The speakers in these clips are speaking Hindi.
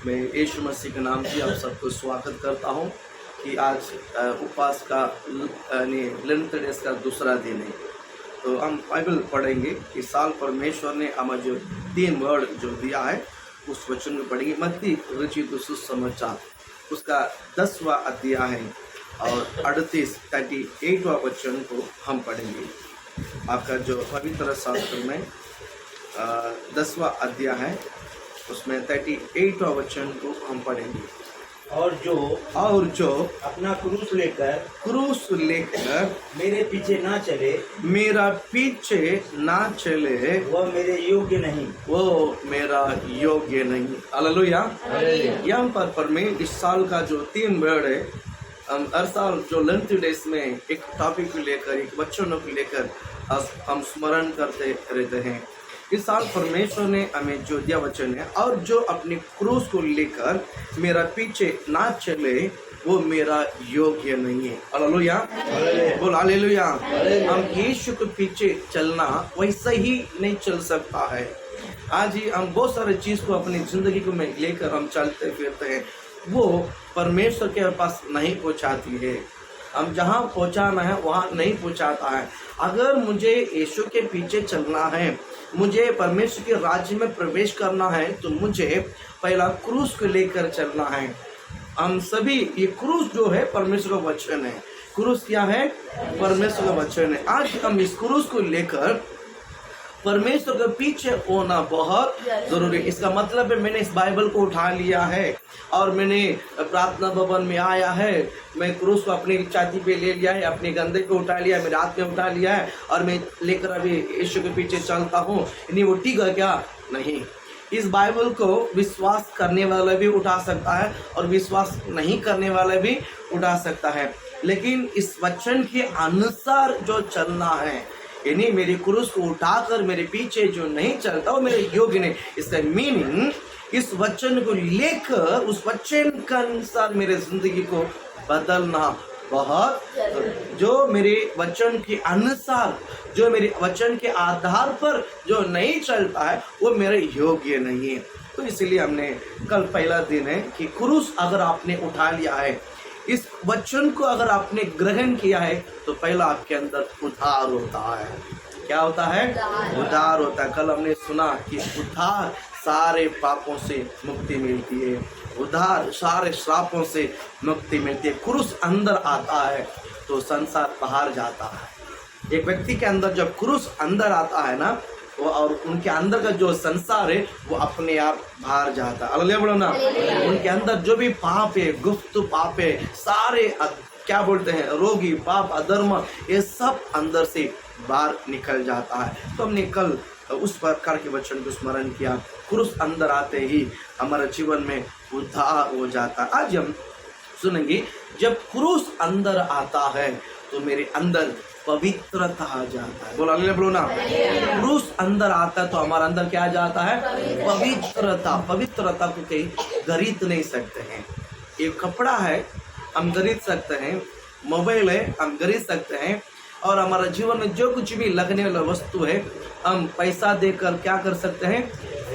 मैं यीशु मसीह के नाम से आप सबको स्वागत करता हूं कि आज उपवास का लेंट डेज का दूसरा दिन है। तो हम बाइबल पढ़ेंगे। इस साल परमेश्वर ने हमें जो 3 वर्ड जो दिया है उस वचन में पढ़ेंगे। मत्ती रचित सुसमाचार उसका 10वां अध्याय है और 38वां वचन को हम पढ़ेंगे। आपका जो पवित्र शास्त्र में 10वां अध्याय है उसमें 38वां वचन को हम पढ़ेंगे। और जो अपना क्रूस लेकर मेरे पीछे ना चले, मेरा पीछे ना चले, वह मेरे योग्य नहीं, वो मेरा योग्य नहीं। हालेलुया। यहाँ पर परमेश्वर इस साल का जो 3 वर्ड है, हम हर साल जो लेंट डेज में एक टॉपिक को लेकर, एक वचनों को लेकर हम स्मरण करते रहते हैं। इस साल परमेश्वर ने हमें जो दिया वचन है, और जो अपने क्रूस को लेकर मेरा पीछे ना चले वो मेरा योग्य नहीं है। हालेलुया। बोल हालेलुया। हम यीशु के पीछे चलना वैसा ही नहीं चल सकता है। आज ही हम बहुत सारे चीज को अपनी जिंदगी को में लेकर हम चलते फिरते हैं, वो परमेश्वर के पास नहीं पहुंचाती है। हम जहाँ पहुँचाना है वहाँ नहीं पहुँचाता है। अगर मुझे यीशु के पीछे चलना है, मुझे परमेश्वर के राज्य में प्रवेश करना है, तो मुझे पहला क्रूस को लेकर चलना है। हम सभी ये क्रूस जो है परमेश्वर का वचन है। क्रूस क्या है? परमेश्वर का वचन है। आज हम इस क्रूस को लेकर परमेश्वर के पीछे होना बहुत जरूरी। इसका मतलब है मैंने इस बाइबल को उठा लिया है और मैंने प्रार्थना भवन में आया है, मैं क्रूस को अपनी छाती पे ले लिया है, अपने गंदे को उठा लिया है, मेरे हाथ में उठा लिया है और मैं लेकर अभी यीशु के पीछे चलता हूँ। नहीं, वो ठीक है क्या? नहीं। इस बाइबल को विश्वास करने वाला भी उठा सकता है और विश्वास नहीं करने वाला भी उठा सकता है, लेकिन इस वचन के अनुसार जो चलना है, यानी मेरे क्रूस को उठाकर मेरे पीछे जो नहीं चलता वो मेरे योग्य नहीं। इसका मीनिंग इस वचन को लेकर उस वचन के अनुसार मेरे जिंदगी को बदलना बहुत, जो मेरे वचन के अनुसार, जो मेरे वचन के आधार पर जो नहीं चलता है वो मेरे योग्य नहीं है। तो इसलिए हमने कल पहला दिन है कि क्रूस अगर आपने उठा लिया है, इस वचन को अगर आपने ग्रहण किया है, तो पहला आपके अंदर उद्धार होता है। क्या होता है? उद्धार होता है। कल हमने सुना कि उद्धार सारे पापों से मुक्ति मिलती है, उद्धार सारे श्रापों से मुक्ति मिलती है। क्रूस अंदर आता है तो संसार बाहर जाता है। एक व्यक्ति के अंदर जब क्रूस अंदर आता है ना, वो और उनके अंदर का जो संसार है वो अपने आप बाहर जाता है। हालेलुया बोलो ना। उनके अंदर जो भी पाप है, गुप्त पाप है, सारे क्या बोलते हैं, रोगी पाप, अधर्म, ये सब अंदर से बाहर निकल जाता है। तो हमने कल उस प्रकार के वचन को स्मरण किया। क्रूस अंदर आते ही हमारे जीवन में उद्धार हो जाता है। आज हम सुनेंगे जब क्रूस अंदर आता है तो मेरे अंदर पवित्रता आ जाता है। बोलो ना। क्रूस अंदर आता है तो हमारे अंदर क्या जाता है? पवित्रता। पवित्रता को कहीं खरीद नहीं सकते हैं। ये कपड़ा है हम खरीद सकते हैं, मोबाइल है हम खरीद सकते हैं, और हमारा जीवन में जो कुछ भी लगने वाला वस्तु है हम पैसा देकर क्या कर सकते हैं?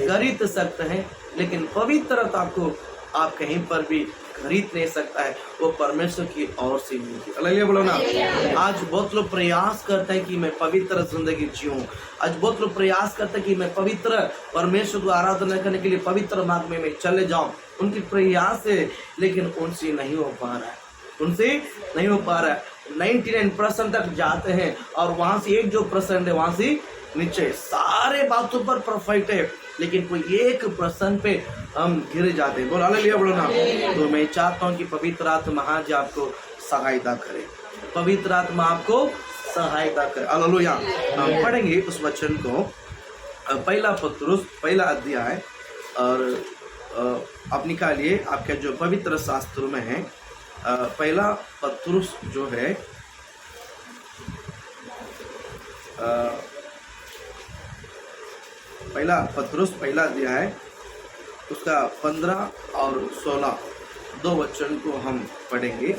खरीद सकते हैं। लेकिन पवित्रता को आप कहीं पर भी खरीद नहीं सकता है, वो परमेश्वर की ओर से मिलती है। हालेलुया बोलो ना। आज बहुत लोग प्रयास करते हैं कि मैं पवित्र जिंदगी जीऊं। आज बहुत लोग प्रयास करते हैं कि मैं पवित्र परमेश्वर को आराधना करने के लिए पवित्र मार्ग में मैं चले जाऊं। उनकी प्रयास है, लेकिन उनसे नहीं हो पा रहा है, उनसे नहीं हो पा रहा है। 99% तक जाते हैं और वहां से 1% है वहां से नीचे। सारे बातों पर परफेक्ट है, लेकिन कोई 1% पे हम गिर जाते हैं। बोल हालेलुया बोलो ना। तो मैं चाहता हूँ कि पवित्र आत्मा आज आपको सहायता करे, पवित्र आत्मा आपको सहायता करे। हालेलुया। हम पढ़ेंगे उस वचन को, पहला पत्रुस पहला अध्याय, और आप निकालिए आपके जो पवित्र शास्त्र में है। पहला पत्रुस जो है पहला पत्रुस पहला अध्याय उसका 15 और 16 दो वचन को हम पढ़ेंगे।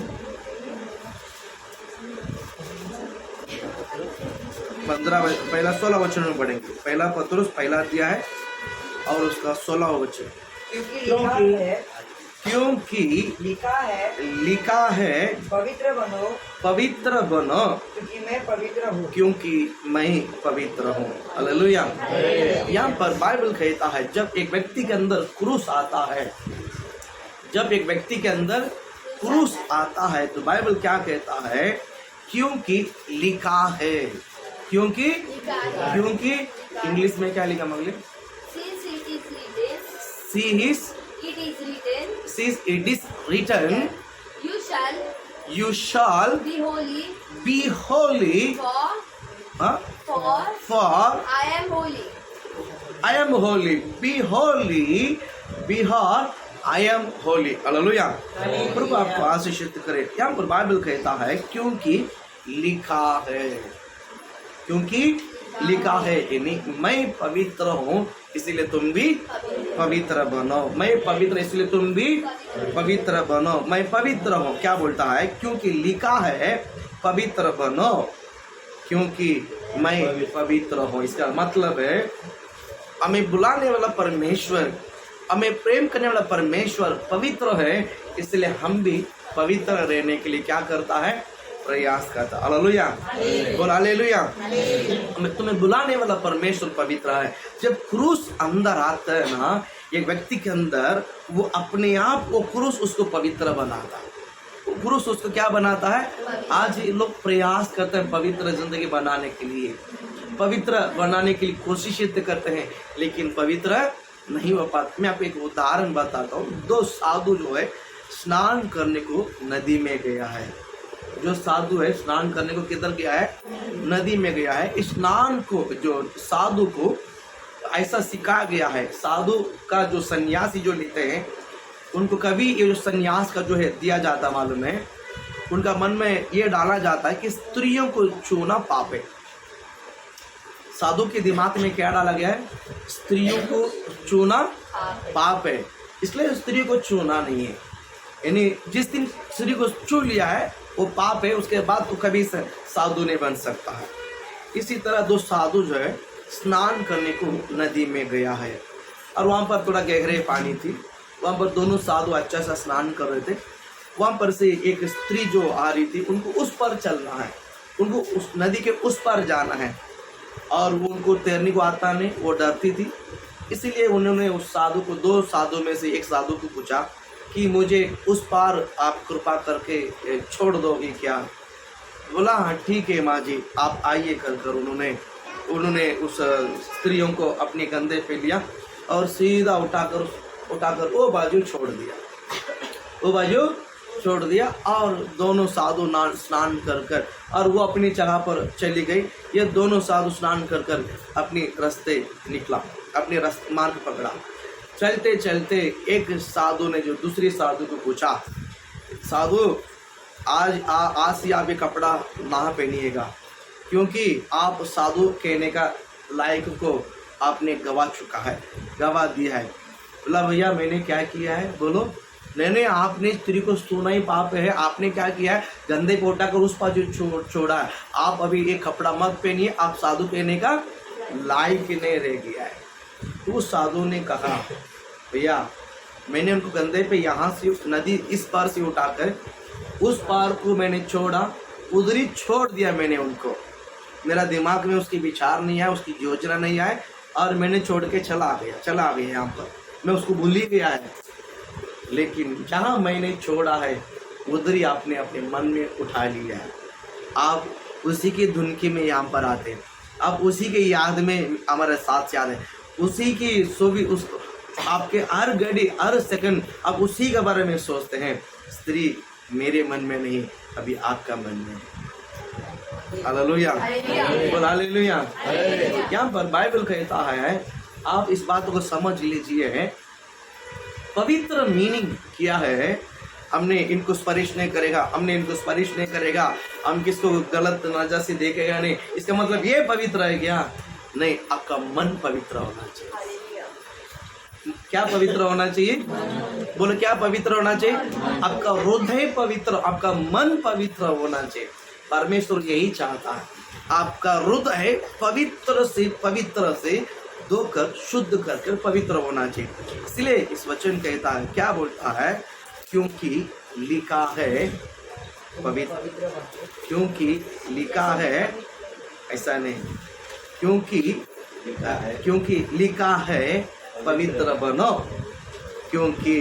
15 पहला 16 वचन में पढ़ेंगे। पहला पत्रुस पहला अध्याय और उसका 16 वचन। क्योंकि लिखा है पवित्र बनो पवित्र बनो क्योंकि मैं पवित्र हूँ। क्योंकि मैं पवित्र हूँ। हालेलुया। यहाँ पर बाइबल कहता है जब एक व्यक्ति के अंदर क्रूस आता है, जब एक व्यक्ति के अंदर क्रूस आता है तो बाइबल क्या कहता है? क्योंकि लिखा है। क्योंकि इंग्लिश में क्या लिखा मंगली? It is written you shall be holy for I am holy. Be holy because I am holy. Hallelujah. प्रभु आपको आशीषित करे। यहाँ पर बाइबल कहता है क्योंकि लिखा है, क्योंकि लिखा है यानी मैं पवित्र हूँ इसीलिए तुम भी पवित्र बनो। मैं पवित्र इसलिए तुम भी पवित्र बनो। मैं पवित्र हूँ, क्या बोलता है? क्योंकि लिखा है पवित्र बनो, क्योंकि मैं पवित्र हूँ। इसका मतलब है हमें बुलाने वाला परमेश्वर, हमें प्रेम करने वाला परमेश्वर पवित्र है, इसलिए हम भी पवित्र रहने के लिए क्या करता है? प्रयास करता। हालेलुया। बोल हालेलुया। तुम्हें बुलाने वाला परमेश्वर पवित्र है। जब क्रूस अंदर आता है ना एक व्यक्ति के अंदर, वो अपने आप वो क्रूस उसको पवित्र बनाता है। वो क्रूस उसको क्या बनाता है? आज लोग प्रयास करते हैं पवित्र जिंदगी बनाने के लिए, पवित्र बनाने के लिए कोशिशें करते हैं, लेकिन पवित्र नहीं हो पाते। मैं आपको एक उदाहरण बताता हूँ। दो साधु जो है स्नान करने को नदी में गया है। जो साधु है स्नान करने को किधर गया है? नदी में गया है। स्नान को जो साधु को ऐसा सिखाया गया है, साधु का जो सन्यासी जो लेते हैं उनको कभी ये जो सन्यास का जो है दिया जाता मालूम है, उनका मन में ये डाला जाता है कि स्त्रियों को छूना पाप है। साधु के दिमाग में क्या डाला गया है? स्त्रियों को छूना पाप है, इसलिए स्त्री को छूना नहीं है। यानी जिस दिन स्त्री को छू लिया है वो पाप है, उसके बाद तो कभी साधु नहीं बन सकता है। इसी तरह दो साधु जो है स्नान करने को नदी में गया है और वहाँ पर थोड़ा गहरे पानी थी। वहाँ पर दोनों साधु अच्छा सा स्नान कर रहे थे। वहाँ पर से एक स्त्री जो आ रही थी, उनको उस पर चलना है, उनको उस नदी के उस पर जाना है और वो उनको तैरने को आता नहीं, वो डरती थी। इसीलिए उन्होंने उस साधु को, दो साधु में से एक साधु को पूछा कि मुझे उस पार आप कृपा करके छोड़ दोगे क्या? बोला हाँ ठीक है माँ जी, आप आइए कर उन्होंने उस स्त्रियों को अपने कंधे पे लिया और सीधा उठाकर वो बाजू छोड़ दिया और दोनों साधु स्नान कर और वो अपनी जगह पर चली गई। ये दोनों साधु स्नान कर अपनी रास्ते निकला, अपने मार्ग पकड़ा। चलते चलते एक साधु ने जो दूसरे साधु को पूछा, साधु आज से आप ये कपड़ा ना पहनिएगा क्योंकि आप साधु कहने का लायक को आपने गवा दिया है। बोला भैया मैंने क्या किया है? बोलो। नहीं, आपने स्त्री को छूना ही पाप है। आपने क्या किया है? गंदे पोटा कर उस पर जो छोड़ा है। आप अभी एक कपड़ा मत पहनिए, आप साधु कहने का लायक नहीं रह गया है। तो साधु ने कहा भैया मैंने उनको कंधे पे यहाँ से नदी इस पार से उठाकर उस पार को मैंने छोड़ा, उधर ही छोड़ दिया मैंने उनको। मेरा दिमाग में उसकी विचार नहीं आया, उसकी योजना नहीं आए और मैंने छोड़ के चला गया यहाँ पर। मैं उसको भूल ही गया है, लेकिन जहाँ मैंने छोड़ा है उधर ही आपने अपने मन में उठा लिया है। आप उसी की धुनकी में यहाँ पर आते हैं, आप उसी के याद में हमारे साथ याद है, उसी की उस आपके हर घड़ी हर सेकंड आप उसी के बारे में सोचते हैं। स्त्री मेरे मन में नहीं, अभी आपका मन में है। हालेलुया, बोल हालेलुया। यहाँ पर बाइबल कहता है, आप इस बात को समझ लीजिए, पवित्र मीनिंग क्या है। हमने इनको स्पर्श नहीं करेगा, हम किसको गलत नजर से देखेगा नहीं, इसका मतलब ये पवित्र है क्या? नहीं, आपका मन पवित्र होना चाहिए। क्या पवित्र होना चाहिए? बोलो क्या पवित्र होना चाहिए? आपका हृदय पवित्र, आपका मन पवित्र होना चाहिए। परमेश्वर यही चाहता है, आपका हृदय पवित्र से धोकर शुद्ध करके पवित्र होना चाहिए। इसलिए इस वचन कहता है, क्या बोलता है, क्योंकि लिखा है पवित्र, क्योंकि लिखा है, ऐसा नहीं, क्योंकि लिखा है पवित्र बनो, क्योंकि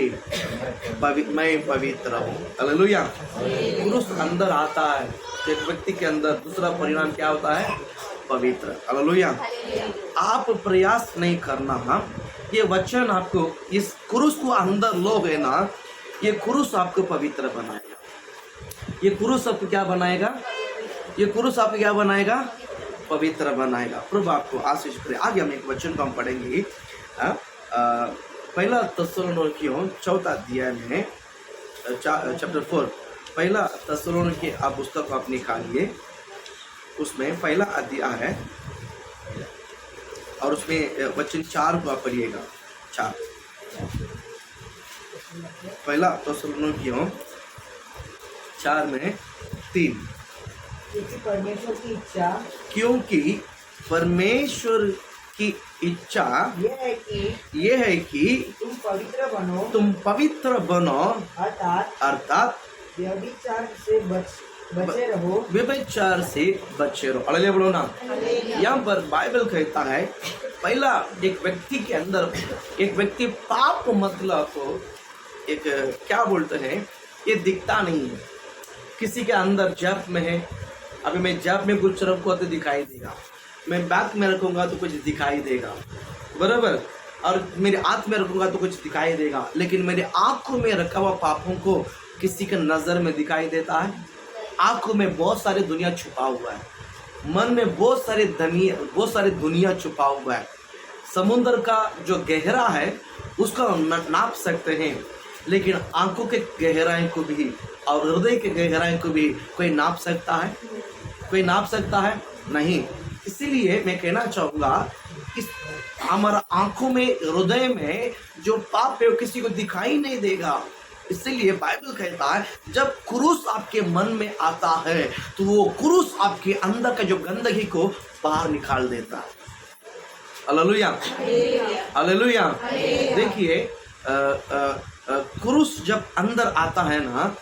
मैं पवित्र हूँ। हालेलुया। क्रूस अंदर आता है तो एक व्यक्ति के अंदर दूसरा परिणाम क्या होता है, पवित्र। हालेलुया। आप प्रयास नहीं करना, ये वचन आपको इस क्रूस को अंदर लोगे ना, ये क्रूस आपको पवित्र बनाएगा। ये क्रूस आपको क्या बनाएगा, ये क्रूस आपको क्या बनाएगा, पवित्र बनाएगा। प्रभु आपको आशीष करे। आगे हम एक वचन को हम पढ़ेंगे, पहला थिस्सलुनीकियों 4 अध्याय में चैप्टर 4, पहला थिस्सलुनीकी आप पुस्तक को आप निकालिए, उसमें पहला अध्याय है और उसमें वचन 4 को आप पढ़िएगा। 4 पहला थिस्सलुनीकियों 4 में 3, क्योंकि परमेश्वर की इच्छा, क्योंकि परमेश्वर की इच्छा ये है कि तुम पवित्र बनो, अर्थात व्यभिचार से बचे रहो। व्यभिचार से बचे रहो। हालेलुया बोलो ना। यहाँ पर बाइबल कहता है, पहला एक व्यक्ति के अंदर, एक व्यक्ति पाप मतलब को एक क्या बोलते हैं, ये दिखता नहीं है। किसी के अंदर जप में है, अभी मैं जब में कुछ रखूँगा तो दिखाई देगा, मैं बैक में रखूँगा तो कुछ दिखाई देगा, बराबर, और मेरे हाथ में रखूँगा तो कुछ दिखाई देगा, लेकिन मेरे आँखों में रखा हुआ पापों को किसी के नज़र में दिखाई देता है। आँखों में बहुत सारी दुनिया छुपा हुआ है, मन में बहुत सारी दुनिया छुपा हुआ है। समुद्र का जो गहरा है उसका नाप सकते हैं, लेकिन आँखों के गहराई को भी और हृदय के गहराई को भी कोई नाप सकता है? कोई नाप सकता है? नहीं। इसीलिए मैं कहना चाहूँगा, इस हमारा आंखों में, हृदय में जो पाप है वो किसी को दिखाई नहीं देगा। इसलिए बाइबल कहता है, जब क्रूस आपके मन में आता है तो वो क्रूस आपके अंदर का जो गंदगी को बाहर निकाल देता है। Hallelujah, hallelujah. देखिए, क्रूस जब अंदर आता है ना,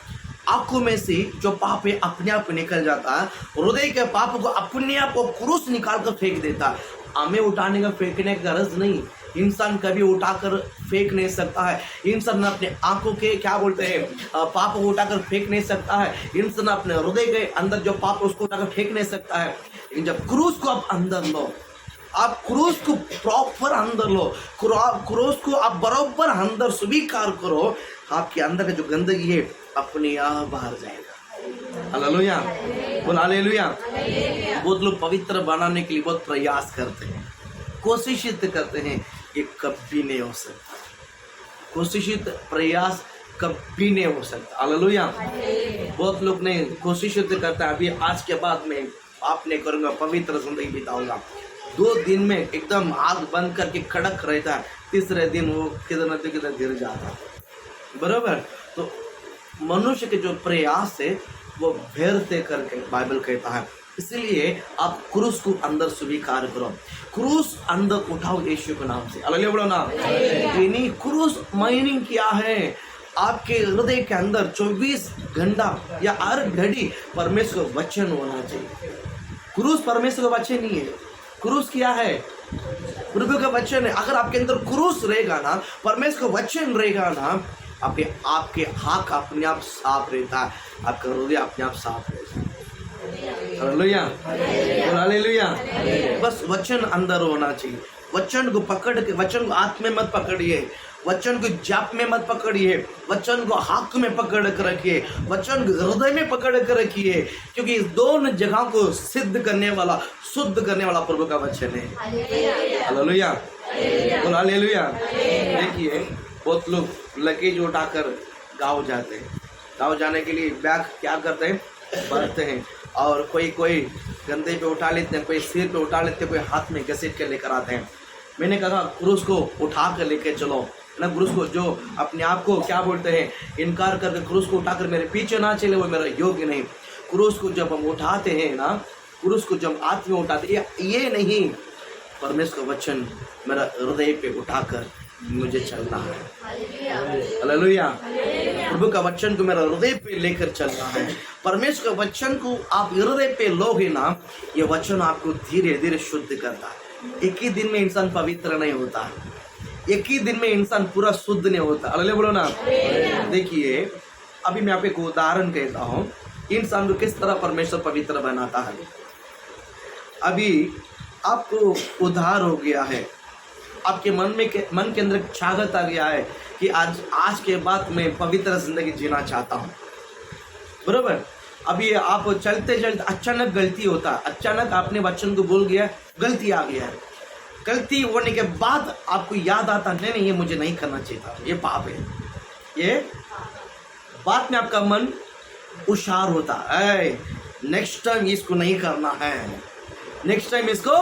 आंखों में से जो पाप है अपने आप निकल जाता है। हृदय के पाप को अपने आप को क्रूस निकाल कर फेंक देता है। हमें उठाने का, फेंकने का गरज नहीं। इंसान कभी उठाकर फेंक नहीं सकता है। इंसान अपने आंखों के क्या बोलते हैं, पाप को उठाकर फेंक नहीं सकता है। इंसान अपने हृदय के अंदर जो पाप उसको उठाकर फेंक नहीं सकता है। लेकिन जब क्रूस को आप अंदर लो, आप क्रूस को प्रॉपर अंदर लो, क्रूस को आप बराबर अंदर स्वीकार करो, आपके अंदर का जो गंदगी है अपने आप बाहर जाएगा। हालेलुया, बोल हालेलुया। बहुत लोग पवित्र बनाने के लिए बहुत प्रयास करते हैं, कोशिश करते हैं, ये कभी नहीं हो सकता। कोशिश प्रयास कभी नहीं हो सकता। हालेलुया। बहुत लोग ने कोशिश करते हैं, अभी आज के बाद में आप नहीं करूँगा, पवित्र जिंदगी बिताऊंगा। 2 दिन में एकदम आग बंद करके कड़क रहता है, तीसरे दिन वो किधर न किधर गिर जाता है, बराबर। तो मनुष्य के जो प्रयास है वो व्यर्थ करके बाइबल कहता है। इसलिए आप क्रूस को अंदर स्वीकार करो, क्रूस अंदर उठाओ यीशु के नाम से। हालेलुया बोलो ना। यानी क्रूस माइनिंग क्या है, आपके हृदय के अंदर 24 घंटा या हर घड़ी परमेश्वर वचन होना चाहिए। क्रूस परमेश्वर का वचन नहीं है, क्रूस क्या है, प्रभु का वचन है। अगर आपके अंदर क्रूस रहेगा ना, परमेश्वर का वचन रहेगा ना, आपके हाथ अपने आप साफ रहता है, आपका हृदय अपने आप साफ रहता है। Hallelujah, hallelujah. बस वचन अंदर होना चाहिए। वचन को पकड़ के, वचन को हाथ में मत पकड़िए, वचन को जाप में मत पकड़िए, वचन को हाथ में पकड़ कर रखिए, वचन को हृदय में पकड़ कर रखिए, क्योंकि इस दोनों जगह को सिद्ध करने वाला, शुद्ध करने वाला प्रभु का वचन है। Hallelujah, hallelujah. देखिए, बहुत लोग लगेज उठाकर गाँव जाते हैं, गाँव जाने के लिए बैग क्या करते हैं, भरते हैं, और कोई कंधे पे उठा लेते हैं, कोई सिर पे उठा लेते हैं, कोई हाथ में घसीट के लेकर आते हैं। मैंने कहा क्रूस को उठा कर लेके चलो ना, क्रूस को जो अपने आप को क्या बोलते हैं, इनकार करके क्रूस को उठाकर मेरे पीछे ना चले, वो मेरा योग्य नहीं। क्रूस को जब हम उठाते हैं ना, क्रूस को जब हाथ में उठाते, ये नहीं, परमेश्वर का वचन मेरा हृदय पे उठाकर मुझे चलना है। हालेलुया। प्रभु का वचन को मेरा हृदय पे लेकर चलना है। परमेश्वर का वचन को आप हृदय पे लोगे ना, ये वचन आपको धीरे धीरे शुद्ध करता है। एक ही दिन में इंसान पवित्र नहीं होता, एक ही दिन में इंसान पूरा शुद्ध नहीं होता। हालेलुया बोलो ना। देखिए, अभी मैं आपको एक उदाहरण कहता हूँ, इंसान को किस तरह परमेश्वर पवित्र बनाता है। अभी आपको उद्धार हो गया है, आपके मन के अंदर एक चाहत आ गया है कि आज के बाद मैं पवित्र जिंदगी जीना चाहता हूँ, बरोबर। अभी आप चलते चलते अचानक गलती होता है, अचानक आपने वचन को भूल गया, गलती आ गया है। गलती होने के बाद आपको याद आता नहीं ये मुझे नहीं करना चाहिए था, ये पाप है। ये बात में आपका मन उशार होता है, नेक्स्ट टाइम इसको नहीं करना है, नेक्स्ट टाइम इसको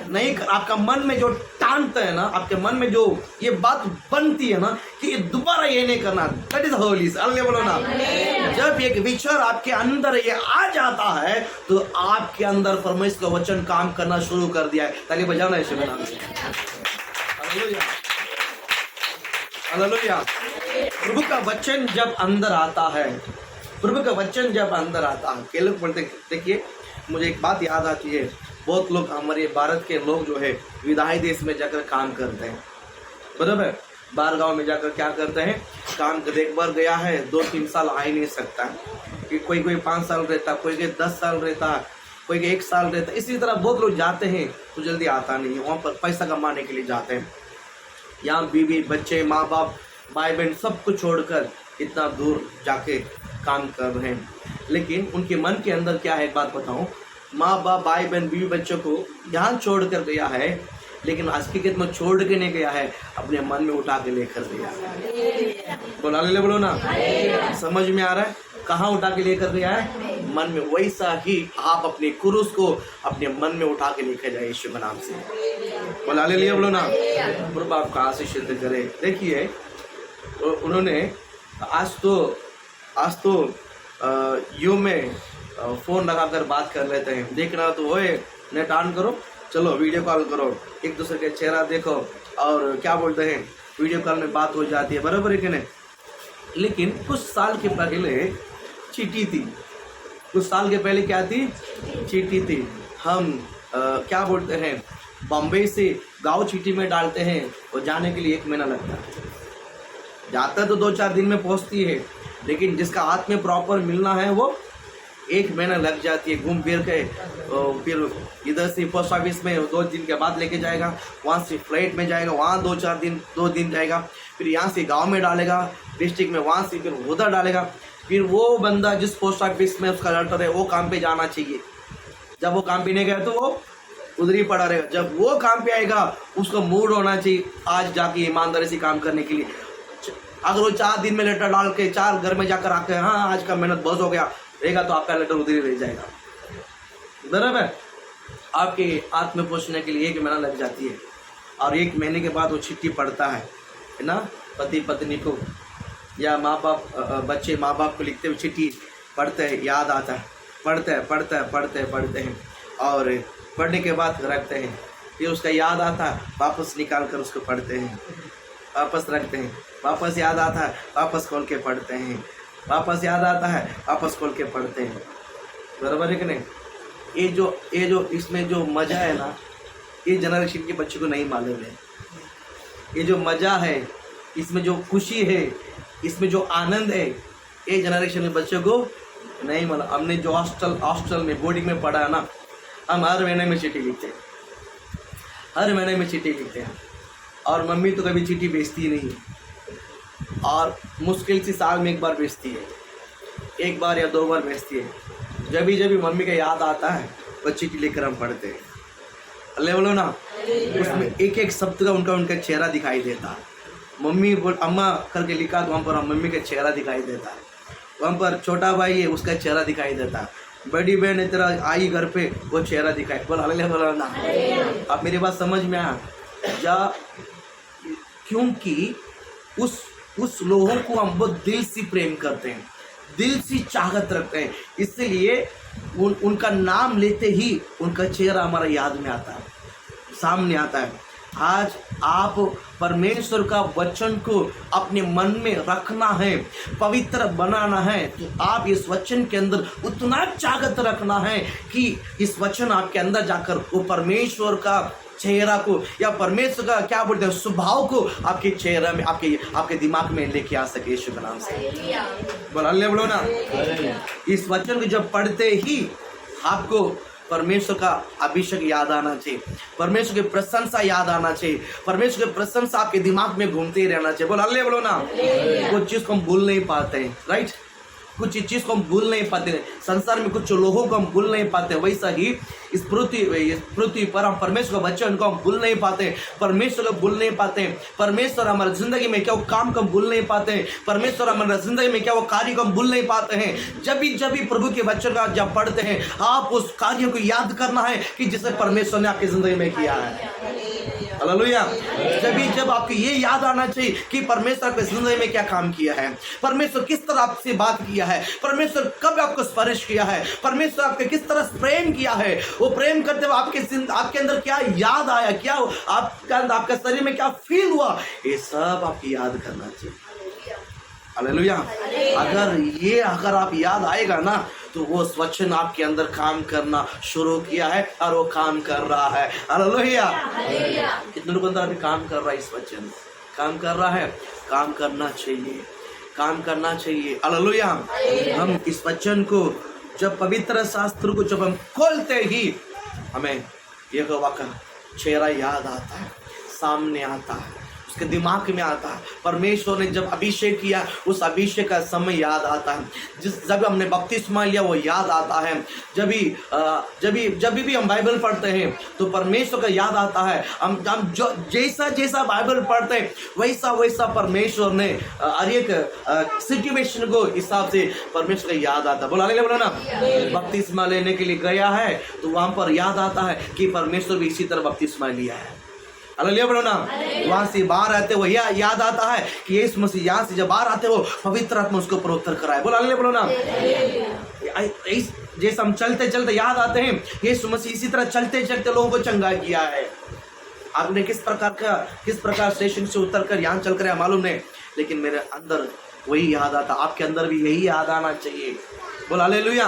नहीं कर। आपका मन में जो टानता है ना, आपके मन में जो ये बात बनती है ना कि दोबारा ये नहीं करना, दैट इज होली। अल्लाह बोलो ना। जब एक विचार आपके अंदर ये आ जाता है तो आपके अंदर परमेश्वर का वचन काम करना शुरू कर दिया है। ताली बजाना यीशु के नाम से। Hallelujah, hallelujah. प्रभु का वचन जब अंदर आता है, प्रभु का वचन जब अंदर आता है, के लोग बोलते, देखिए मुझे एक बात याद आती है, बहुत लोग हमारे भारत के लोग जो है विदेशी देश में जाकर काम करते हैं, बराबर। बाहर गांव में जाकर क्या करते हैं, काम कर, एक बार गया है 2-3 साल आ ही नहीं सकता कि कोई 5 साल रहता, कोई 10 साल रहता, कोई 1 साल रहता। इसी तरह बहुत लोग जाते हैं तो जल्दी आता नहीं है, वहाँ पर पैसा कमाने के लिए जाते हैं। यहाँ बीवी बच्चे माँ बाप भाई बहन सब कुछ छोड़कर इतना दूर जाके काम कर रहे हैं, लेकिन उनके मन के अंदर क्या है, एक बात बताऊं, माँ बाप भाई बहन बीवी बच्चों को यहाँ छोड़ कर गया है, लेकिन हकीकत में छोड़ के नहीं गया है, अपने मन में उठा के लेकर गया है। बोला ले बोलो ना, समझ में आ रहा है? कहाँ उठा के लेकर गया है? मन में। वैसा ही आप अपने क्रूस को अपने मन में उठा के लेकर जाए यीशु के नाम से। बोला ले लिया बोलो ना। प्रभु आपका आशीष करे। देखिए उन्होंने आज तो यू में फ़ोन लगाकर बात कर लेते हैं, देखना तो ओए नेट ऑन करो, चलो वीडियो कॉल करो, एक दूसरे के चेहरा देखो और क्या बोलते हैं, वीडियो कॉल में बात हो जाती है, बराबर है कि नहीं। लेकिन कुछ साल के पहले चिट्ठी थी, कुछ साल के पहले क्या थी, चिट्ठी थी। हम क्या बोलते हैं, बॉम्बे से गाँव चिट्ठी में डालते हैं और जाने के लिए 1 महीना लगता है, जाता तो 2-4 दिन में पहुँचती है, लेकिन जिसका हाथ में प्रॉपर मिलना है वो 1 महीना लग जाती है। घूम फिर के फिर इधर से पोस्ट ऑफिस में 2 दिन के बाद लेके जाएगा, वहाँ से फ्लाइट में जाएगा, वहाँ 2 दिन जाएगा, फिर यहाँ से गांव में डालेगा डिस्ट्रिक्ट में, वहाँ से फिर उधर डालेगा, फिर वो बंदा जिस पोस्ट ऑफिस में उसका लेटर है वो काम पे जाना चाहिए। जब वो काम पे नहीं गया तो वो उधर ही पड़ा रहेगा। जब वो काम पे आएगा उसको मूड होना चाहिए आज जाके ईमानदारी से काम करने के लिए। अगर वो 4 दिन में लेटर डाल के 4 घर में जाकर आके हाँ आज का मेहनत बहुत हो गया रहेगा तो आपका लेटर उधर ही रह जाएगा, बराबर। आपके हाथ में पहुँचने के लिए 1 महीना लग जाती है, और 1 महीने के बाद वो चिट्ठी पढ़ता है ना, पति पत्नी को या माँ बाप बच्चे माँ बाप को लिखते हुए चिट्ठी पढ़ते हैं, याद आता है, पढ़ते हैं और पढ़ने के बाद रखते हैं, फिर उसका याद आता है, वापस निकाल कर उसको पढ़ते हैं, वापस रखते हैं, वापस याद आता है, वापस खोल के पढ़ते हैं, वापस याद आता है, वापस खोल के पढ़ते हैं, बराबर है कि नहीं। ये जो इसमें जो मज़ा है ना, ये जनरेशन के बच्चों को नहीं मालूम है। ये जो मज़ा है, इसमें जो खुशी है, इसमें जो आनंद है, ये जनरेशन के बच्चों को नहीं मालूम। हमने जो हॉस्टल में बोर्डिंग में पढ़ा है ना, हम हर महीने में चिट्ठी लिखते हैं, हर महीने में चिट्ठी लिखते हैं, और मम्मी तो कभी चिट्ठी भेजती नहीं है, और मुश्किल से साल में 1 बार भेजती है, 1 बार या 2 बार भेजती है। जब भी मम्मी का याद आता है वो चिट्ठी लेकर हम पढ़ते हैं। अल्लाह बोलो ना। उसमें एक शब्द का उनका चेहरा दिखाई देता है। मम्मी बोल अम्मा करके लिखा तो वहाँ पर मम्मी का चेहरा दिखाई देता है, वहाँ पर छोटा भाई है उसका चेहरा दिखाई देता है, बड़ी बहन है तेरा आई घर पे वो चेहरा दिखाई। बोल अल्लाह बोलो ना। आप मेरी बात समझ में आया जा, क्योंकि उस लोगों को हम बहुत दिल से प्रेम करते हैं, दिल से चाहत रखते हैं, इसलिए उनका नाम लेते ही उनका चेहरा हमारा याद में आता है। सामने आता है। आज आप परमेश्वर का वचन को अपने मन में रखना है, पवित्र बनाना है, तो आप इस वचन के अंदर उतना जागृत रखना है कि इस वचन आपके अंदर जाकर वो परमेश्वर का चेहरा को या परमेश्वर का क्या बोलते हैं स्वभाव को आपके चेहरा में आपके दिमाग में लेके आ सके यीशु के नाम से। बोलो ना। इस वचन को जब पढ़ते ही आपको परमेश्वर का अभिषेक याद आना चाहिए, परमेश्वर की प्रशंसा याद आना चाहिए, परमेश्वर की प्रशंसा आपके दिमाग में घूमते ही रहना चाहिए। बोलो ना। कुछ चीज को हम भूल नहीं पाते हैं, राइट। कुछ चीज को हम भूल नहीं पाते, संसार में कुछ लोगों को हम भूल नहीं पाते, वैसा ही इस पृथ्वी पर हम परमेश्वर का वचन को हम भूल नहीं पाते, परमेश्वर को भूल नहीं पाते, परमेश्वर हमारी जिंदगी में क्या वो काम को हम भूल नहीं पाते, परमेश्वर हमारी जिंदगी में क्या वो कार्य को हम भूल नहीं पाते हैं। जब भी प्रभु के वचन का जब पढ़ते हैं आप उस कार्य को याद करना है कि जिसे परमेश्वर ने आपकी जिंदगी में किया है। हालेलुया। जब आपको ये याद आना चाहिए कि परमेश्वर आपकी जिंदगी में क्या काम किया है, परमेश्वर किस तरह आपसे बात किया है, परमेश्वर कब आपको स्पर्श किया है, परमेश्वर आपके किस तरह प्रेम किया है, वो प्रेम करते हुए आपके अंदर क्या याद आया, क्या आपके शरीर में क्या फील हुआ, ये सब आपको याद करना चाहिए। हालेलुया। अगर आप याद आएगा ना तो वो वचन आपके अंदर काम करना शुरू किया है और वो काम कर रहा है। हालेलुया। कितने लोगों अंदर अभी काम कर रहा है, इस वचन काम कर रहा है, काम करना चाहिए। हालेलुया। हम इस वचन को जब पवित्र शास्त्र को जब हम खोलते ही हमें यहोवा का चेहरा याद आता है, सामने आता है, उसके दिमाग में आता है। परमेश्वर ने जब अभिषेक किया उस अभिषेक का समय याद आता है, जब हमने बपतिस्मा लिया वो याद आता है। जब भी हम बाइबल पढ़ते हैं तो परमेश्वर का याद आता है। हम जैसा बाइबल पढ़ते हैं वैसा परमेश्वर ने हर एक सिचुएशन को हिसाब से परमेश्वर का याद आता है। बोलो ना। बपतिस्मा लेने के लिए गया है तो वहां पर याद आता है कि परमेश्वर भी इसी तरह बपतिस्मा लिया है। हालेलुया। बोलो ना। वहां से बाहर आते हो याद आता है कि यीशु मसीह यहाँ से जब बाहर आते हो पवित्र आत्मा उसको पवित्र कराए। बोलो ना। जैसे हम चलते चलते याद आते हैं यीशु मसीह इसी तरह चलते चलते लोगों को चंगा किया है। आपने किस प्रकार स्टेशन से उतर कर यहाँ चल कर मालूम नहीं, लेकिन मेरे अंदर वही याद आता। आपके अंदर भी यही याद आना चाहिए। बोल हालेलुया।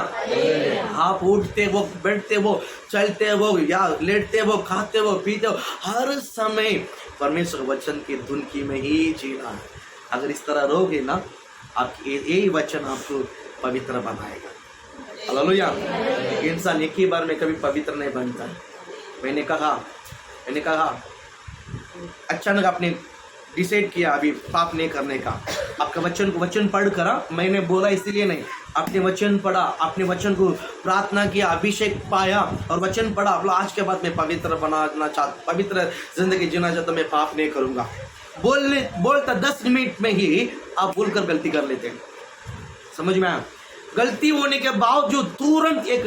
आप उठते वो, बैठते वो, चलते वो, या लेटते वो, खाते वो, पीते हो, हर समय परमेश्वर वचन की धुन की में ही जीना है। अगर इस तरह रहोगे ना आपकी यही वचन आपको पवित्र बनाएगा। हालेलुया। इंसान एक ही बार में कभी पवित्र नहीं बनता है। मैंने कहा अचानक आपने डिसाइड किया अभी पाप नहीं करने का, आपका वचन पढ़ कर, मैंने बोला इसीलिए नहीं, आपने वचन पढ़ा, आपने वचन को प्रार्थना किया, अभिषेक पाया और वचन पढ़ा, बोला आज के बाद मैं पवित्र बनाना चाहता, पवित्र जिंदगी जीना चाहता, मैं पाप नहीं करूंगा। बोलता 10 मिनट में ही आप बोलकर गलती कर लेते हैं। समझ में आया? गलती होने के बावजूद तुरंत एक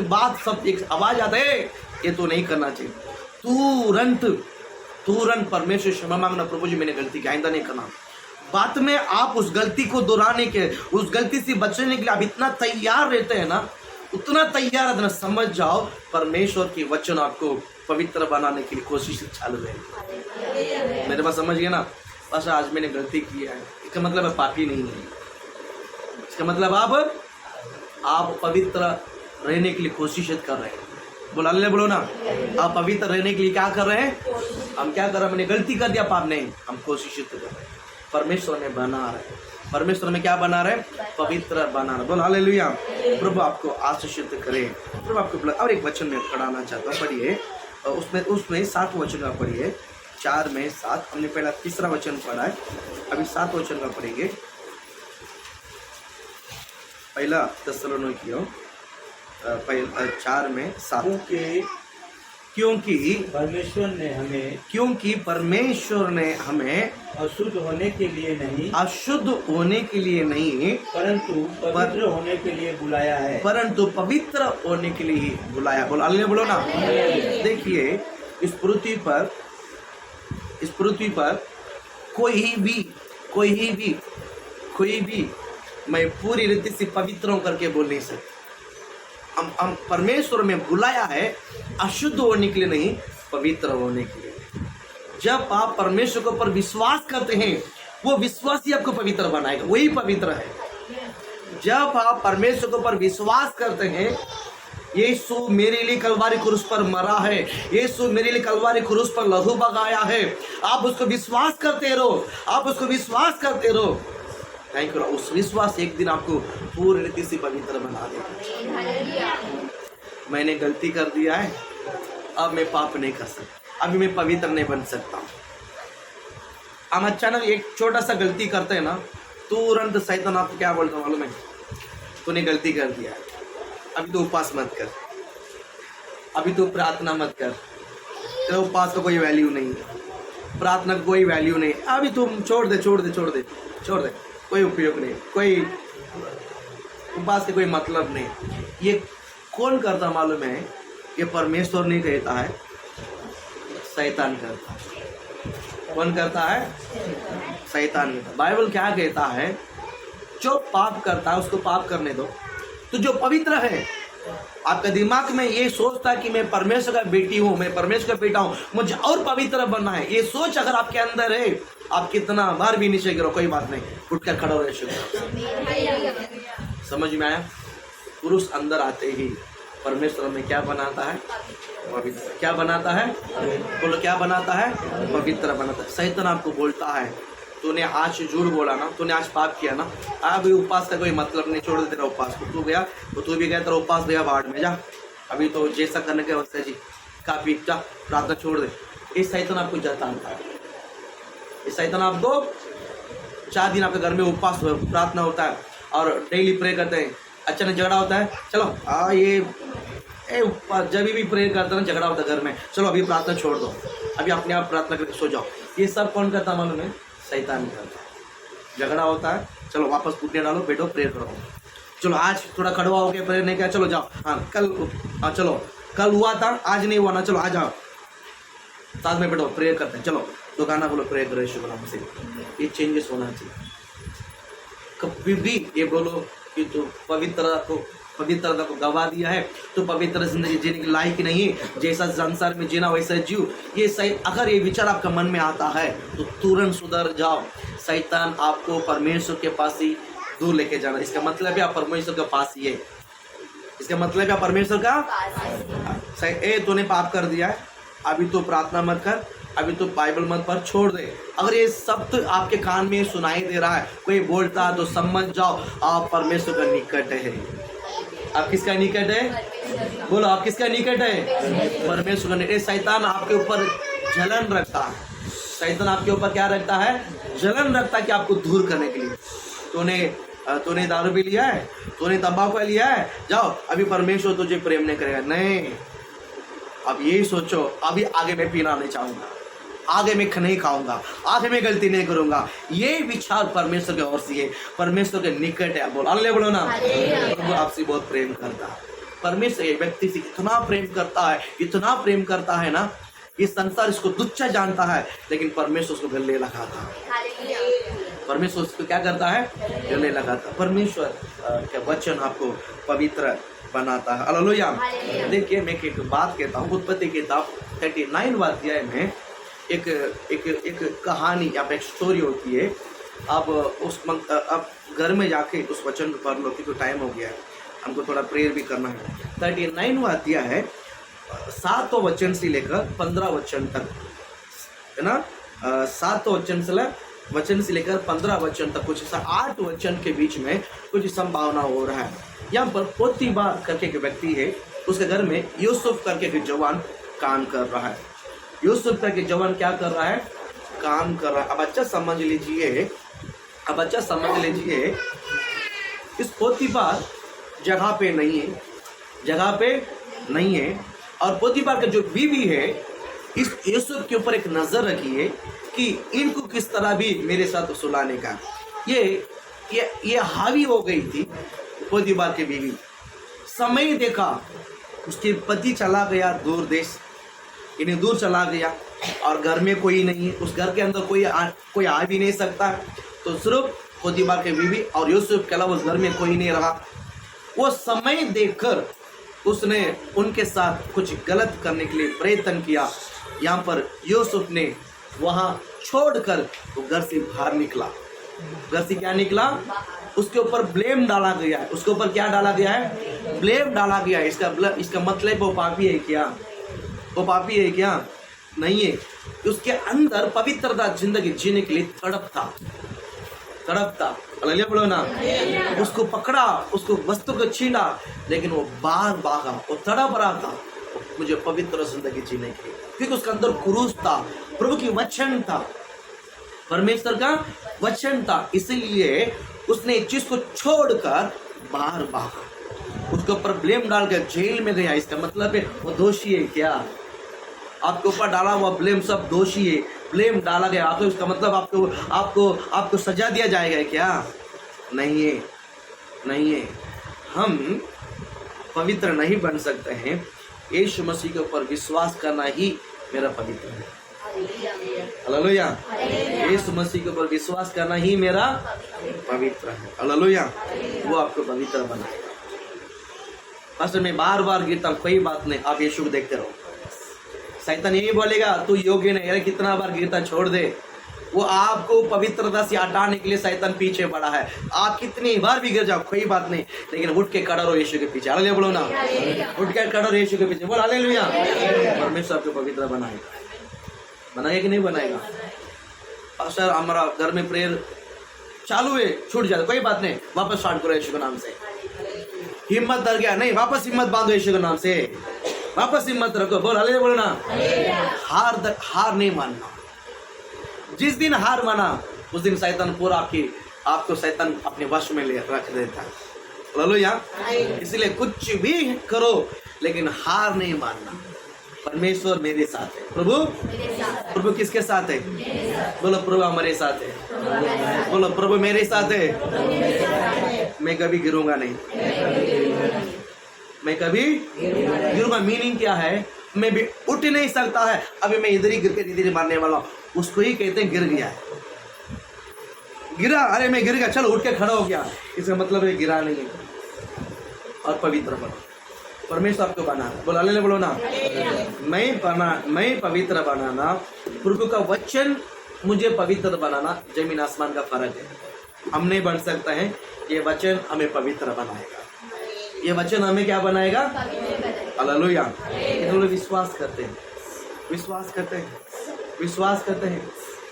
आवाज आता है ये तो नहीं करना चाहिए। तुरंत परमेश्वर क्षमा मांगना, प्रभु जी मैंने गलती की, आइंदा नहीं करना। बात में आप उस गलती को दोहराने के, उस गलती से बचने के लिए आप इतना तैयार रहते हैं ना, उतना तैयार रहते ना, समझ जाओ परमेश्वर की वचन आपको पवित्र बनाने के लिए कोशिश चालू है। मेरे पास समझ गए ना, बस आज मैंने गलती किया है, इसका मतलब है पापी नहीं है, इसका मतलब आप पवित्र रहने के लिए कोशिश कर रहे हैं। बोलो ना। आप पवित्र रहने के लिए क्या कर रहे हैं? हम क्या कर रहे हैं? मैंने गलती कर दिया, पाप नहीं, हम कोशिश कर रहे हैं। परमेश्वर में बना रहे, परमेश्वर में क्या बना रहे? पवित्र बना रहे। बोल हालेलुया। प्रभु आपको आशीषित करे। प्रभु आपको और एक वचन में पढ़ाना चाहता हूँ, पढ़िए। उसमें 7 वचन का पढ़िए, 4 में 7। हमने पहला 3रा वचन पढ़ा है, अभी 7 वचन का पढ़ेंगे। पहला थिस्सलुनीकियों 4 में 7। क्योंकि परमेश्वर ने हमें अशुद्ध होने के लिए नहीं परंतु पवित्र होने के लिए बुलाया है। बोलो ना। देखिए इस पृथ्वी पर कोई भी मैं पूरी रीति से पवित्र होकर के बोल नहीं सकता। हम परमेश्वर में बुलाया है अशुद्ध होने के लिए नहीं, पवित्र होने के लिए। जब आप परमेश्वर के ऊपर विश्वास करते हैं, वो विश्वास ही आपको पवित्र बनाएगा, वही पवित्र है। जब आप परमेश्वर के ऊपर विश्वास करते हैं, यीशु मेरे लिए कलवारी क्रूस पर मरा है, यीशु मेरे लिए कलवारी क्रूस पर लहू बगाया है, आप उसको विश्वास करते रहो, आप उसको विश्वास करते रहो। Thank you. उस विश्वास एक दिन आपको पूरी रीति से पवित्र बना देगा। मैंने गलती कर दिया है, अब मैं पाप नहीं कर सकता, अभी मैं पवित्र नहीं बन सकता। हम अचानक एक छोटा सा गलती करते हैं ना, तुरंत शैतान आपको क्या बोलता है मालूम है? तूने गलती कर दिया है, अभी तो उपवास मत कर, अभी तो प्रार्थना मत कर, तो उपवास का कोई वैल्यू नहीं है, प्रार्थना का कोई वैल्यू नहीं, अभी तुम छोड़ दे, कोई उपयोग नहीं, कोई उपवास का कोई मतलब नहीं। ये कौन करता मालूम है? ये परमेश्वर नहीं कहता है, शैतान करता है। कौन करता है? शैतान करता है। बाइबल क्या कहता है? जो पाप करता है उसको पाप करने दो। तो जो पवित्र है, आपका दिमाग में ये सोचता है कि मैं परमेश्वर का बेटी हूँ, मैं परमेश्वर का बेटा हूँ, मुझे और पवित्र बनना है, ये सोच अगर आपके अंदर है, आप कितना बार भी नीचे गिरो कोई बात नहीं, उठकर खड़ा हो जाए। समझ में आया? पुरुष अंदर आते ही परमेश्वर में क्या बनाता है? पवित्र। क्या बनाता है? बोलो, क्या बनाता है? पवित्र बनाता है। शैतान आपको बोलता है, तूने आज झूठ बोला ना, तूने आज पाप किया ना, अभी उपवास का कोई मतलब नहीं, छोड़ दे तेरा उपवास को। तू गया तो तू भी गया, तेरा उपवास गया बाढ़ में, जा अभी तो जैसा करने के वक्त है जी, काफी जा, प्रार्थना छोड़ दे। इस शैतान आपको जताता है, इस शैतान आपको 4 दिन आपके घर में उपवास प्रार्थना होता है और डेली प्रे करते हैं, अचानक झगड़ा होता है, चलो ये जब भी प्रे करते हैं झगड़ा होता है घर में, चलो अभी प्रार्थना छोड़ दो, अभी अपने आप प्रार्थना करके सो जाओ। ये सब कौन करता मालूम है? शैतान करता है। झगड़ा होता है, चलो वापस पुटने डालो, बैठो प्रेयर करो, चलो आज थोड़ा कड़वा हो गया, प्रेयर नहीं किया, चलो जाओ, हाँ चलो कल हुआ था, आज नहीं हुआ ना, चलो आ जाओ साथ में बैठो प्रेयर करते हैं, चलो तो गाना बोलो, प्रेयर करो यीशु के नाम से। ये चेंजेस होना चाहिए। कभी भी ये बोलो कि तो पवित्रता को गवा दिया है, तो पवित्र जिंदगी जीने के लायक नहीं है, जैसा संसार में जीना वैसा जीव। ये सही, अगर ये विचार आपका मन में आता है तो तुरंत सुधर जाओ। शैतान आपको परमेश्वर के पास ही दूर लेके जाना, इसका मतलब है आप परमेश्वर के पास ही है, इसका मतलब है परमेश्वर का ए तूने पाप कर दिया है, अभी तो प्रार्थना मत कर, अभी तो बाइबल मत पढ़, छोड़ दे। अगर ये सब तो आपके कान में सुनाई दे रहा है, कोई बोलता है, तो समझ जाओ आप परमेश्वर का निकट है। आप किसका निकट है? बोलो, आप किसका निकट है? परमेश्वर का निकट। शैतान आपके ऊपर जलन रखता है, शैतान आपके ऊपर क्या रखता है? जलन रखता है कि आपको दूर करने के लिए। तूने दारू भी लिया है, तूने तंबाकू लिया है, जाओ अभी परमेश्वर तुझे प्रेम नहीं करेगा। नहीं, अब यही सोचो, अभी आगे मैं पीना नहीं चाहूंगा, आगे मैं नहीं खाऊंगा, आगे मैं गलती नहीं करूंगा। ये विचार परमेश्वर के ओर से है, परमेश्वर के निकट है। बोलो अल्ले, बोलो ना, प्रभु आपसे बहुत प्रेम करता है। परमेश्वर एक व्यक्ति से इतना प्रेम करता है, इतना प्रेम करता है ना, ये संसार इसको तुच्छ जानता है, लेकिन परमेश्वर उसको गले लगाता है। परमेश्वर उसको क्या करता है? गले लगाता है। परमेश्वर का वचन आपको पवित्र बनाता है। हालेलुया। देखिए, मैं एक बात कहता हूँ, उत्पत्ति किताब 39वां अध्याय में एक कहानी या एक स्टोरी होती है। अब घर में जाके उस वचन को पढ़ लो, क्योंकि टाइम हो गया है, हमको थोड़ा प्रेयर भी करना है। 39वां अध्याय है, 7वें वचन से लेकर 15 वचन तक, है ना। 7वें वचन से लेकर 15 वचन तक, कुछ 8 वचन के बीच में कुछ संभावना हो रहा है। यहाँ पर पोतीबार करके एक व्यक्ति है, उसके घर में यूसुफ करके एक जवान काम कर रहा है। यूसुफ करके जवान क्या कर रहा है? काम कर रहा है। अब अच्छा समझ लीजिए, इस पोतीबार जगह पे नहीं है, और पोतीबार का जो बीवी है, इस यूसुफ के ऊपर एक नजर रखी है कि इनको किस तरह भी मेरे साथ सुलाने का। ये हावी हो गई थी पोतीबार की बीवी। समय देखा, उसके पति चला गया दूर देश, इन्हें दूर चला गया, और घर में कोई नहीं है, उस घर के अंदर कोई आ भी नहीं सकता, तो सिर्फ पोतीबार की बीवी और यूसुफ के अलावा उस घर में कोई नहीं रहा। वो समय देखकर उसने उनके साथ कुछ गलत करने के लिए प्रयत्न किया। यहाँ पर यूसुफ ने वहां छोड़कर वो घर से बाहर निकला। घर से क्या निकला? उसके ऊपर ब्लेम डाला गया है। उसके ऊपर क्या डाला गया है? ब्लेम डाला गया है। इसका मतलब वो पापी है क्या? वो पापी है क्या? नहीं है। उसके अंदर पवित्रता जिंदगी जीने के लिए तड़प था। हालेलुया बोलो ना। उसको पकड़ा, उसको वस्तु को छीना, लेकिन वो बाहर भागा। वो तड़प रहा था मुझे पवित्र जिंदगी जीने के लिए, क्योंकि उसके अंदर क्रूस था, प्रभु की वचन था, परमेश्वर का वचन था। इसलिए उसने एक चीज को छोड़कर बाहर भागा। उसके ऊपर ब्लेम डालकर जेल में गया। इसका मतलब है वो दोषी है क्या? आपके ऊपर डाला हुआ ब्लेम सब दोषी है। ब्लेम डाला गया तो इसका मतलब आपको सजा दिया जाएगा क्या? नहीं है, नहीं है। हम पवित्र नहीं बन सकते हैं। यीशु मसीह के ऊपर विश्वास करना ही मेरा पवित्र है। हालेलुया। यीशु मसीह के ऊपर विश्वास करना ही मेरा पवित्र है। हालेलुया। वो आपको पवित्र बनाएगा। पास्टर मैं बार बार गिरता हूं, कोई बात नहीं, आप यीशु को देखते रहो। शैतान यही बोलेगा तू योग्य नहीं है, कितना बार गिरता छोड़ दे। वो आपको पवित्रता से हटाने के लिए शैतान पीछे पड़ा है। आप कितनी बार भी गिर जाओ कोई बात नहीं, लेकिन उठ के खड़ा रहो यीशु के पीछे। हालेलुया बोलो ना। उठ के खड़ा रहो यीशु के पीछे। बोल हालेलुया। परमेश्वर आपको पवित्र बनाएगा कि नहीं बनाएगा? पास्टर हमारा घर में प्रेयर चालू है, छूट जाता, कोई बात नहीं, वापस स्टार्ट करो यीशु के नाम से। हिम्मत डर गया नहीं, वापस हिम्मत बांधो यीशु के नाम से, वापस हिम्मत रखो। बोल हालेलुया बोलो ना। हार नहीं मानना। जिस दिन हार माना उस दिन शैतान पूरा आपको शैतान अपने वश में ले रख देता है। हालेलुया। इसलिए कुछ भी करो लेकिन हार नहीं मानना। परमेश्वर मेरे साथ है। प्रभु किसके साथ है? बोलो प्रभु हमारे साथ है। बोलो प्रभु मेरे साथ है। मैं कभी गिरूंगा नहीं, मैं कभी गिरूंगा। मीनिंग क्या है? मैं भी उठ नहीं सकता है, अभी मैं इधर ही गिर के इधर ही मारने वाला हूं। उसको ही कहते हैं गिर गया है। गिरा, अरे मैं गिर गया, चलो उठ के खड़ा हो गया, इसका मतलब है गिरा नहीं है। और पवित्र बनो। परमेश्वर आपको बनाना। बोला ले बोलो ना। मैं पवित्र बनाना, प्रभु का वचन मुझे पवित्र बनाना, जमीन आसमान का फर्क है। हम नहीं बन सकते हैं, ये वचन हमें पवित्र बनाएगा। ये वचन हमें क्या बनाएगा? हालेलुया। हम लोग विश्वास करते हैं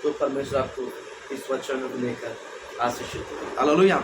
तो परमेश्वर आपको इस वचन को लेकर आशीषित। हालेलुया।